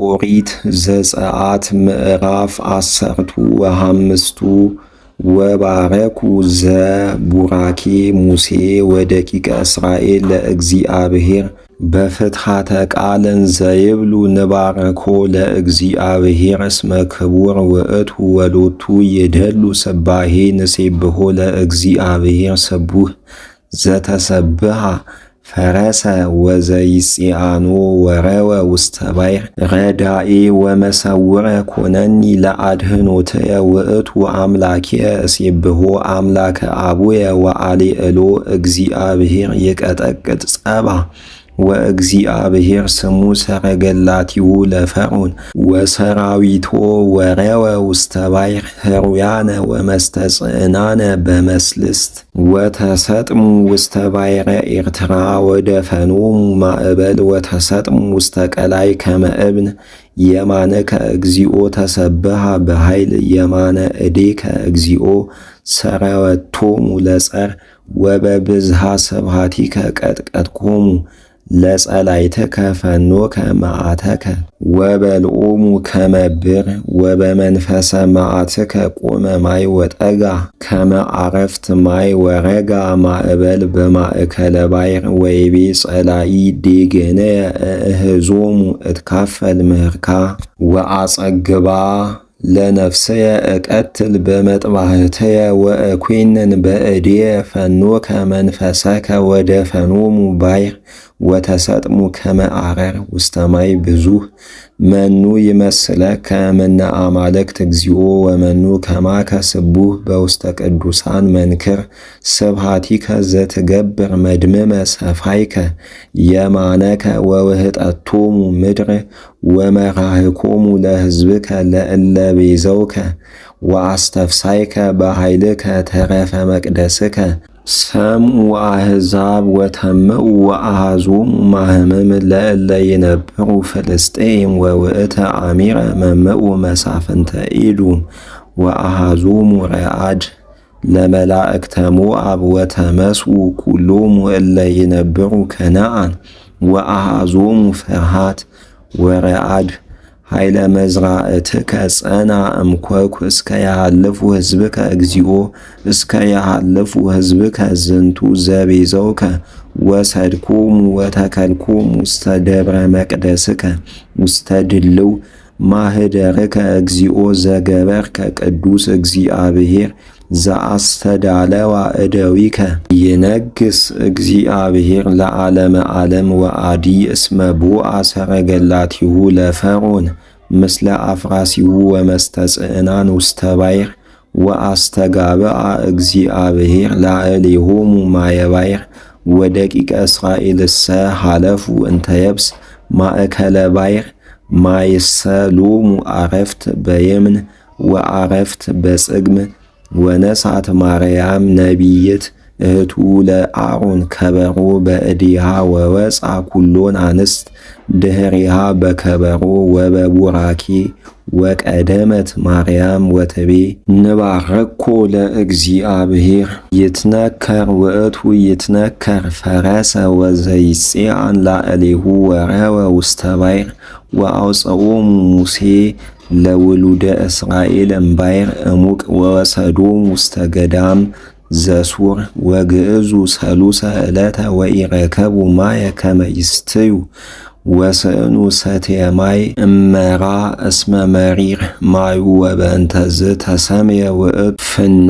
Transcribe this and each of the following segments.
ኦሪት ዘጸአት ምዕራፍ 15 ወባረኩ ዘቡራኬ ሙሴ ወደቂቀ እስራኤል ለእግዚአብሔር በፍትሐተ ቃልን ዘይብሉ ንባረኮ ለእግዚአብሔር እስመ ክቡር ውእቱ ወሎቱ ይደሉ ስባሄ ንሴብሖ ለእግዚአብሔር ስቡህ ዘተሰብሃ ፈረሰ ወዘይጽአኖ ወረወ ውስተ ባሕር ረዳኤ ወመሰውረ ኮነኒ ለአድኅኖትየ ውእቱ አምላክየ እሴብሖ አምላከ አቡየ ወአሌዕሎ እግዚአብሔር ይቀጠቅጥ ጸባ ወእግዚአብሔር ስሙ ሰረገላቲሁ ለፈርዖን ወሰራዊቶ ወረወ ውስተ ባሕር ሕሩያነ ወመስተጽዕናነ በመስልስት ወተሰጥሙ ውስተ ባሕረ ኤርትራ ወደፈኖሙ ማዕበል ወተሰጥሙ ውስተ ቀላይ ከመ እብን የማነከ እግዚኦ ተሰብሃ በኃይል የማነ እዴከ እግዚኦ ሰረወቶሙ ለጸር ወበብዝሃ ስብሐቲከ ቀጥቀጥኮሙ ለጸላይተከ ፈኖከ መዓተከ ወበልኦሙ ከመ ብር ወበመንፈሰ መዓትከ ቆመ ማይ ወጠጋ ከመ አረፍት ማይ ወረጋ ማዕበል በማእከለ ባሕር ወይቤ ጸላኢ ዴገነየ እህዞሙ እትካፈል ምህርካ ወአጸግባ ለነፍስየ እቀትል በመጥባሕትየ ወእኮንን በእድየ ፈኖከ መንፈሰከ ወደፈኖሙ ባሕር ወተሰጥሙ ከመ አረር ውስተ ማይ ብዙኅ መኑ ይመስለከ እምነ አማልክት እግዚኦ ወመኑ ከማከ ስቡሕ በውስተ ቅዱሳን መንክር ስብሐቲከ ዘትገብር መድምመ ሰፋይከ የማነከ ወውህጠቶሙ ምድር ወመራህኮሙ ለሕዝብከ ለእለ ቤዘውከ ወአስተፍሳይከ በኃይልከ ተረፈ መቅደስከ ሰምዑ አሕዛብ ወተምዑ ወአኀዞሙ ማህምም ለእለ ይነብሩ ፍልስጥኤም ወውእተ አሚረ መምዑ መሳፍንተ ኤዶም ወአኀዞሙ ረአድ ለመላእክተ ሞዓብ ወተመስኡ ኩሎሙ እለ ይነብሩ ከነዓን ወአኀዞሙ ፍርሃት ወረአድ ኃይለ መዝራእትከ ጸና እምኰኩ እስከ ያሃልፉ ሕዝብከ እግዚኦ እስከ ያሃልፉ ሕዝብከ ዝንቱ ዘቤዘውከ ወሰድኮሙ ወተከልኮሙ ውስተ ደብረ መቅደስከ ውስተ ድልው ማህደርከ እግዚኦ ዘገበርከ ቅዱስ እግዚአብሔር ዘአስተዳለዋ እደዊከ ይነግስ እግዚአብሔር ለዓለመ ዓለም ወአዲ እስመ ቦአ ሰረገላቲሁ ለፈርዖን ምስለ አፍራሲሁ ወመስተጽዕናን ውስተ ባሕር ወአስተጋብአ እግዚአብሔር ላዕሌሆሙ ማየ ባሕር ወደቂቀ እስራኤልሰ ሀለፉ እንተ የብስ ማእከለ ባሕር ማይሰ ሎሙ አረፍት በየምን ወአረፍት በጽግም ወነሳት ማርያም ነቢይት እህቱ ለአሮን ከበሮ በእዲሃ ወወፃ ኩሎን አንስት ድኅሪሃ በከበሮ ወበቡራኬ ወቀደመት ማርያም ወትቤ ንባረኮ ለእግዚአብሔር ይትነከር ውእቱ ይትነከር ፈረሰ ወዘይጽአን ላዕሌሁ ወረወ ውስተ ባሕር ወአውፅኦሙ ሙሴ ለውሉደ እስራኤል እምባሕር እሙቅ ወወሰዶሙ ውስተ ገዳም ዘሱር ወግዕዙ ሰሉሰ ዕለተ ወኢረከቡ ማየ ከመ ይስትዩ ወስእኑ ሰትየ ማይ እመራ እስመ መሪር ማዩ ወበእንተዝ ተሰምየ ውእቱ ፍና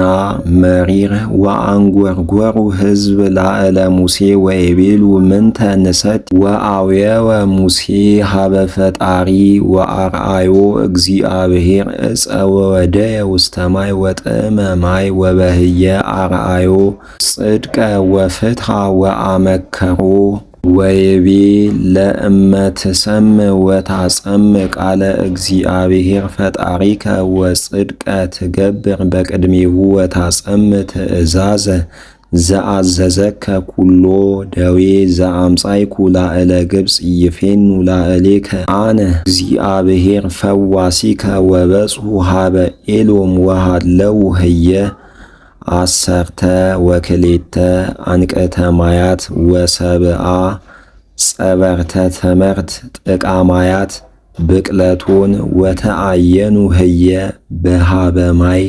መሪር ወአንጐርጐሩ ሕዝብ ላዕለ ሙሴ ወይቤሉ ምንተ ንሰቲ ወአውየወ ሙሴ ሀበ ፈጣሪ ወአርአዮ እግዚአብሔር ዕፀ ወወደየ ውስተ ማይ ወጥዕመ ማይ ወበህየ አርአዮ ጽድቀ ወፍትሐ ወአመከሮ ወይቤ ለእመ ትሰምዕ ወታጸምዕ ቃለ እግዚአብሔር ፈጣሪከ ወጽድቀ ትገብር በቅድሜሁ ወታጸምዕ ትእዛዘ ዘአዘዘከ ኩሎ ደዌ ዘአምጻእኩ ላዕለ ግብፅ ይፌኑ ላዕሌከ አነ እግዚአብሔር ፈዋሲከ ወበጽሑ ሀበ ኤሎም ወሃለው ህየ አሰርተ ወክሌተ አንቀተ ማያት ወሰብአ ጸበርተ ተመርት ጥቃ ማያት ብቅለቶን ወተአየኑ ህየ በሃበ ማይ